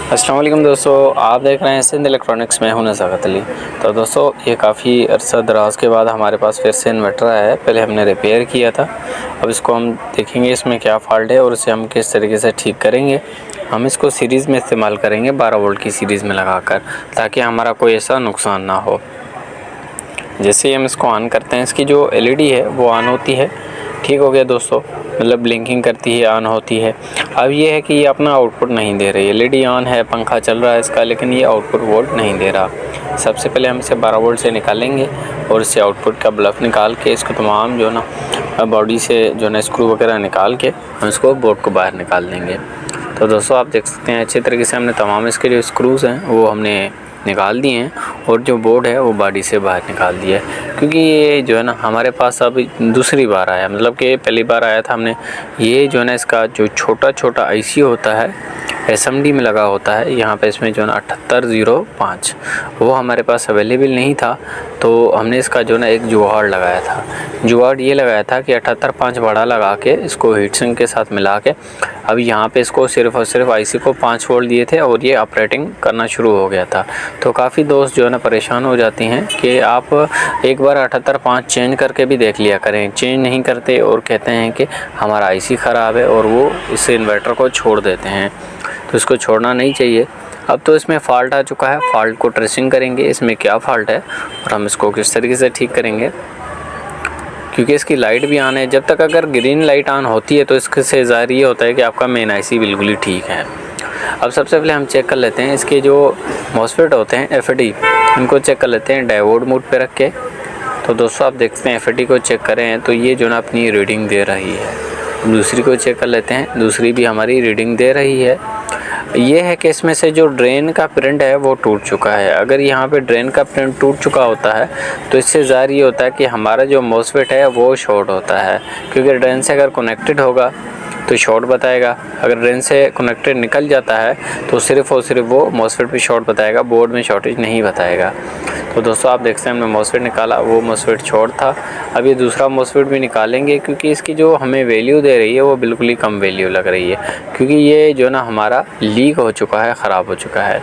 अस्सलाम वालेकुम दोस्तों, आप देख रहे हैं सिंध इलेक्ट्रॉनिक्स में हूं नज़ाकत अली। तो दोस्तों ये काफ़ी अरसा दराज के बाद हमारे पास फिर से इन्वर्टर आया है। पहले हमने रिपेयर किया था, अब इसको हम देखेंगे इसमें क्या फ़ॉल्ट है और इसे हम किस तरीके से ठीक करेंगे। हम इसको सीरीज़ में इस्तेमाल करेंगे 12 वोल्ट की सीरीज़ में लगाकर, ताकि हमारा कोई ऐसा नुकसान ना हो। जैसे ही हम इसको ऑन करते हैं, इसकी जो LED है वो ऑन होती है। ठीक हो गया दोस्तों, मतलब ब्लिंकिंग करती है, ऑन होती है। अब ये है कि ये अपना आउटपुट नहीं दे रही है। LED ऑन है, पंखा चल रहा है इसका, लेकिन ये आउटपुट वोल्ट नहीं दे रहा। सबसे पहले हम इसे 12 वोल्ट से निकालेंगे और इससे आउटपुट का बल्ब निकाल के इसको तमाम जो ना बॉडी से जो ना स्क्रू वगैरह निकाल के हम इसको बोर्ड को बाहर निकाल देंगे। तो दोस्तों आप देख सकते हैं अच्छे तरीके से हमने तमाम इसके जो स्क्रूज़ हैं वो हमने निकाल दिए हैं और जो बोर्ड है वो बॉडी से बाहर निकाल दिया है। क्योंकि ये जो है ना हमारे पास अभी दूसरी बार आया, मतलब कि पहली बार आया था हमने ये जो है ना इसका जो छोटा छोटा IC होता है SMD में लगा होता है, यहाँ पे इसमें जो ना 7805 वो हमारे पास अवेलेबल नहीं था। तो हमने इसका जो ना एक जुगाड़ लगाया था। जुगाड़ ये लगाया था कि 7805 बड़ा लगा के इसको हीट सिंक के साथ मिला के अब यहाँ पे इसको सिर्फ़ और सिर्फ IC को 5 वोल्ट दिए थे और ये ऑपरेटिंग करना शुरू हो गया था। तो काफ़ी दोस्त जो है ना परेशान हो जाती हैं कि आप एक बार 7805 चेंज करके भी देख लिया करें। चेंज नहीं करते और कहते हैं कि हमारा IC ख़राब है और वो इस इन्वर्टर को छोड़ देते हैं। तो इसको छोड़ना नहीं चाहिए। अब तो इसमें फ़ॉल्ट आ चुका है, फ़ॉल्ट को ट्रेसिंग करेंगे इसमें क्या फ़ॉल्ट है और हम इसको किस तरीके से ठीक करेंगे। क्योंकि इसकी लाइट भी ऑन है, जब तक अगर ग्रीन लाइट ऑन होती है तो इससे ज़ाहिर ये होता है कि आपका मेन IC बिल्कुल ही ठीक है। अब सबसे पहले हम चेक कर लेते हैं इसके जो मॉसफेट होते हैं FD, इनको चेक कर लेते हैं डायोड मोड पे रख के। तो दोस्तों आप देखते हैं FD को चेक करें तो ये जो ना अपनी रीडिंग दे रही है। दूसरी को चेक कर लेते हैं, दूसरी भी हमारी रीडिंग दे रही है। ये है कि इसमें से जो ड्रेन का प्रिंट है वो टूट चुका है। अगर यहाँ पे ड्रेन का प्रिंट टूट चुका होता है तो इससे ज़ाहिर ये होता है कि हमारा जो मॉसफेट है वो शॉर्ट होता है। क्योंकि ड्रेन से अगर कनेक्टेड होगा तो शॉर्ट बताएगा, अगर ड्रेन से कनेक्टेड निकल जाता है तो सिर्फ़ और सिर्फ वो मॉसफेट पे शॉर्ट बताएगा, बोर्ड में शॉर्टेज नहीं बताएगा। तो दोस्तों आप देखते हैं हमने मॉसफेट निकाला, वो मॉसफेट शॉर्ट था। अब ये दूसरा मॉसफेट भी निकालेंगे क्योंकि इसकी जो हमें वैल्यू दे रही है वो बिल्कुल ही कम वैल्यू लग रही है, क्योंकि ये जो ना हमारा लीक हो चुका है, ख़राब हो चुका है।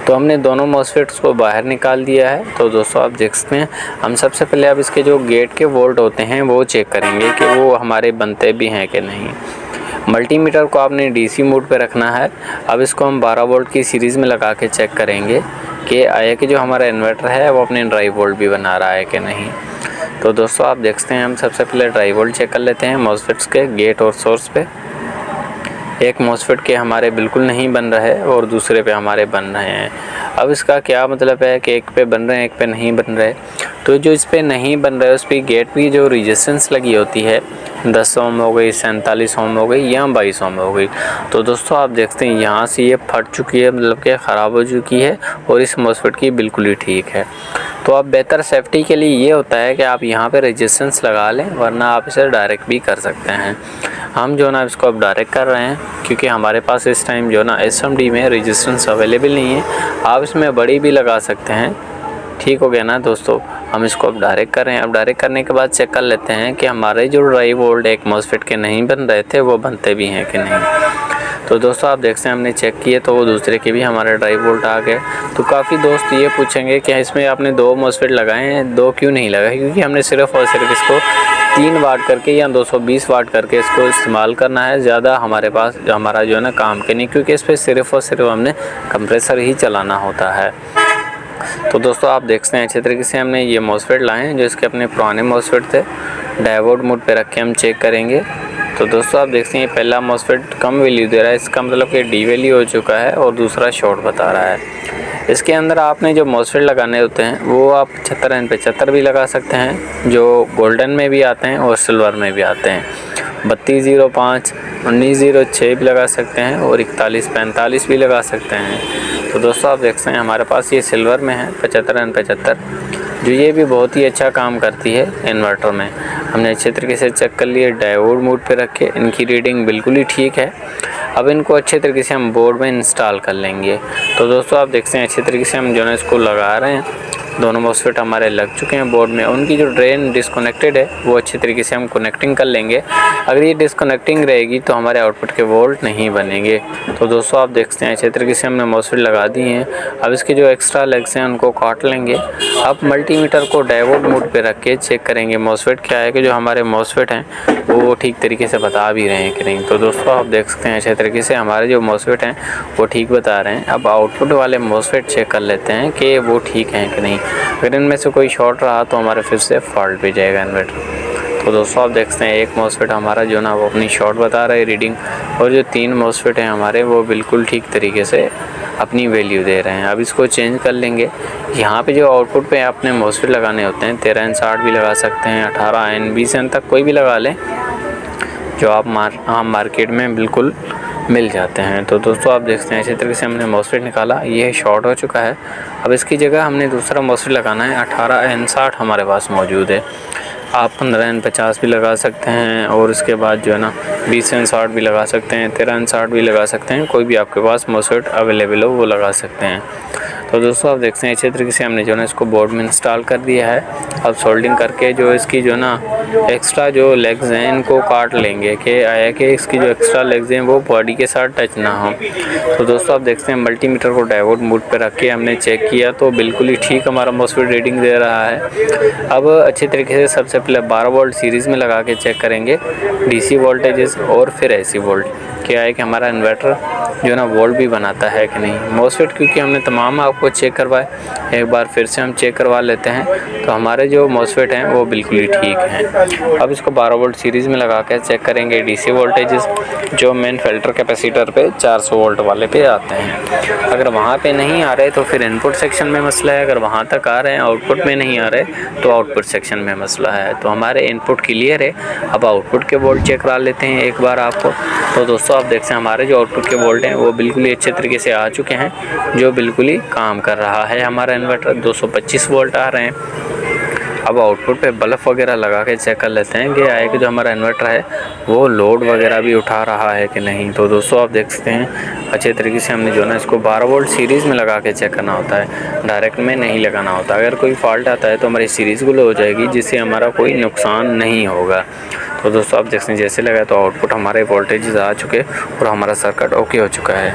तो हमने दोनों मॉसफेट्स को बाहर निकाल दिया है। तो दोस्तों आप देख सकते हैं हम सबसे पहले अब इसके जो गेट के वोल्ट होते हैं वो चेक करेंगे कि वो हमारे बनते भी हैं कि नहीं। मल्टीमीटर को आपने DC मोड पे रखना है। अब इसको हम 12 वोल्ट की सीरीज़ में लगा के चेक करेंगे कि आया कि जो हमारा इन्वर्टर है वो अपने ड्राइव वोल्ट भी बना रहा है कि नहीं। तो दोस्तों आप देखते हैं हम सबसे पहले ड्राइव वोल्ट चेक कर लेते हैं मॉसफेट्स के गेट और सोर्स पे। एक मॉसफेट के हमारे बिल्कुल नहीं बन रहे और दूसरे पे हमारे बन रहे हैं। अब इसका क्या मतलब है कि एक पे बन रहे हैं एक पे नहीं बन रहे। तो जो इस पे नहीं बन रहा है उस पर गेट की जो रेजिस्टेंस लगी होती है 10 ओम हो गई, 47 ओम हो गई या 22 ओम हो गई। तो दोस्तों आप देखते हैं यहाँ से ये फट चुकी है, मतलब कि ख़राब हो चुकी है और इस मॉसफेट की बिल्कुल ही ठीक है। तो अब बेहतर सेफ्टी के लिए ये होता है कि आप यहाँ पे रेजिस्टेंस लगा लें, वरना आप इसे डायरेक्ट भी कर सकते हैं। हम जो ना इसको अब डायरेक्ट कर रहे हैं क्योंकि हमारे पास इस टाइम जो ना SMD में रेजिस्टेंस अवेलेबल नहीं है। आप इसमें बड़ी भी लगा सकते हैं। ठीक हो गया ना दोस्तों, हम इसको अब डायरेक्ट कर रहे हैं। अब डायरेक्ट करने के बाद चेक कर लेते हैं कि हमारे जो ड्राइव वोल्ट एक मॉसफेट के नहीं बन रहे थे वो बनते भी हैं कि नहीं। तो दोस्तों आप देखते हैं हमने चेक किए तो वो दूसरे के भी हमारे ड्राइव वोल्ट आ गए। तो काफ़ी दोस्त ये पूछेंगे कि इसमें आपने 2 मॉसफेट लगाए हैं, 2 क्यों नहीं लगाए। क्योंकि हमने सिर्फ़ और सिर्फ इसको 3 वाट करके या 220 वाट करके इसको इस्तेमाल करना है। ज़्यादा हमारे पास हमारा जो है ना काम के नहीं, क्योंकि इस पर सिर्फ़ और सिर्फ हमने कंप्रेसर ही चलाना होता है। तो दोस्तों आप देखते हैं अच्छे तरीके से हमने ये मॉसफेट लाए हैं जो इसके अपने पुराने मॉसफेट थे। डायोड मोड पे रख के हम चेक करेंगे। तो दोस्तों आप देखते हैं पहला मॉसफेट कम वैल्यू दे रहा है, इसका मतलब कि डी वैल्यू हो चुका है और दूसरा शॉर्ट बता रहा है। इसके अंदर आपने जो मॉसफेट लगाने होते हैं वो आप 75 75 भी लगा सकते हैं, जो गोल्डन में भी आते हैं और सिल्वर में भी आते हैं। 3205, 1906 भी लगा सकते हैं और 4145 भी लगा सकते हैं। तो दोस्तों आप देखते हैं हमारे पास ये सिल्वर में है 75 75, जो ये भी बहुत ही अच्छा काम करती है इन्वर्टर में। हमने अच्छे तरीके से चेक कर लिए, डायोड मोड पे रख के इनकी रीडिंग बिल्कुल ही ठीक है। अब इनको अच्छे तरीके से हम बोर्ड में इंस्टॉल कर लेंगे। तो दोस्तों आप देखते हैं अच्छे तरीके से हम जो है इसको लगा रहे हैं। दोनों मॉसफेट हमारे लग चुके हैं बोर्ड में। उनकी जो ड्रेन डिस्कनेक्टेड है वो अच्छी तरीके से हम कनेक्टिंग कर लेंगे। अगर ये डिस्कनेक्टिंग रहेगी तो हमारे आउटपुट के वोल्ट नहीं बनेंगे। तो दोस्तों आप देखते हैं अच्छे तरीके से हमने मॉसफेट लगा दी हैं। अब इसके जो एक्स्ट्रा लेग्स हैं उनको काट लेंगे। अब मल्टीमीटर को डायोड मोड पे रख के चेक करेंगे मॉसफेट क्या है कि जो हमारे मॉसफेट हैं वो ठीक तरीके से बता भी रहे हैं कि नहीं। तो दोस्तों आप देख सकते हैं अच्छे तरीके से हमारे जो मॉसफेट हैं वो ठीक बता रहे हैं। अब आउटपुट वाले मॉसफेट चेक कर लेते हैं कि वो ठीक हैं कि नहीं। अगर इनमें से कोई शॉर्ट रहा तो हमारे फिर से फॉल्ट पे जाएगा इन्वर्टर। तो दोस्तों आप देख सकते हैं एक मॉसफेट हमारा जो ना वो अपनी शॉर्ट बता रहा है रीडिंग, और जो 3 मॉसफेट हैं हमारे वो बिल्कुल ठीक तरीके से अपनी वैल्यू दे रहे हैं। अब इसको चेंज कर लेंगे। यहाँ पे जो आउटपुट पे आपने मॉसफेट लगाने होते हैं 13N60 भी लगा सकते हैं, 18N 20N तक कोई भी लगा लें, जो आप मार्केट में बिल्कुल मिल जाते हैं। तो दोस्तों आप देखते हैं इसी तरीके से हमने मॉसफेट निकाला, ये शॉर्ट हो चुका है। अब इसकी जगह हमने दूसरा मॉसफेट लगाना है। 18N60 हमारे पास मौजूद है। आप 15N50 भी लगा सकते हैं, और इसके बाद जो है ना 20N60 भी लगा सकते हैं, 13N60 भी लगा सकते हैं। कोई भी आपके पास मॉसफेट अवेलेबल हो वो लगा सकते हैं। तो दोस्तों आप देखते हैं अच्छे तरीके से हमने जो है ना इसको बोर्ड में इंस्टॉल कर दिया है। अब सोल्डिंग करके जो इसकी जो ना एक्स्ट्रा जो लेग्स हैं इनको काट लेंगे कि आया कि इसकी जो एक्स्ट्रा लेग्स हैं वो बॉडी के साथ टच ना हो। तो दोस्तों आप देखते हैं मल्टीमीटर को डायोड मोड पे रख के हमने चेक किया तो बिल्कुल ही ठीक हमारा मॉसफेट रीडिंग दे रहा है। अब अच्छे तरीके से सबसे पहले 12 वोल्ट सीरीज़ में लगा के चेक करेंगे डीसी वोल्टेजेस और फिर एसी वोल्ट, क्या है कि हमारा इन्वर्टर जो ना वोल्ट भी बनाता है कि नहीं। मॉसफेट क्योंकि हमने तमाम आपको चेक करवाए, एक बार फिर से हम चेक करवा लेते हैं तो हमारे जो मॉसफेट हैं वो बिल्कुल ही ठीक हैं। अब इसको 12 वोल्ट सीरीज़ में लगा के चेक करेंगे डीसी वोल्टेजेस जो मेन फिल्टर कैपेसिटर पे 400 वोल्ट वाले पे आते हैं। अगर वहाँ पे नहीं आ रहे तो फिर इनपुट सेक्शन में मसला है, अगर वहाँ तक आ रहे हैं आउटपुट में नहीं आ रहे तो आउटपुट सेक्शन में मसला है। तो हमारे इनपुट क्लियर है। अब आउटपुट के वोल्ट चेक करा लेते हैं एक बार आपको। तो दोस्तों आप देखते हैं हमारे जो आउटपुट के वोल्ट हैं वो बिल्कुल ही अच्छे तरीके से आ चुके हैं, जो बिल्कुल ही काम कर रहा है हमारा इन्वर्टर। 225 वोल्ट आ रहे हैं। अब आउटपुट पे बल्ब वगैरह लगा के चेक कर लेते हैं कि आए कि जो हमारा इन्वर्टर है वो लोड वगैरह भी उठा रहा है कि नहीं। तो दोस्तों आप देख सकते हैं अच्छे तरीके से हमने जो ना इसको 12 वोल्ट सीरीज़ में लगा के चेक करना होता है, डायरेक्ट में नहीं लगाना होता। अगर कोई फॉल्ट आता है तो हमारी सीरीज़ गुल हो जाएगी, जिससे हमारा कोई नुकसान नहीं होगा। तो दोस्तों आप देखते हैं जैसे लगा तो आउटपुट हमारे वोल्टेज आ चुके और हमारा सर्किट ओके हो चुका है।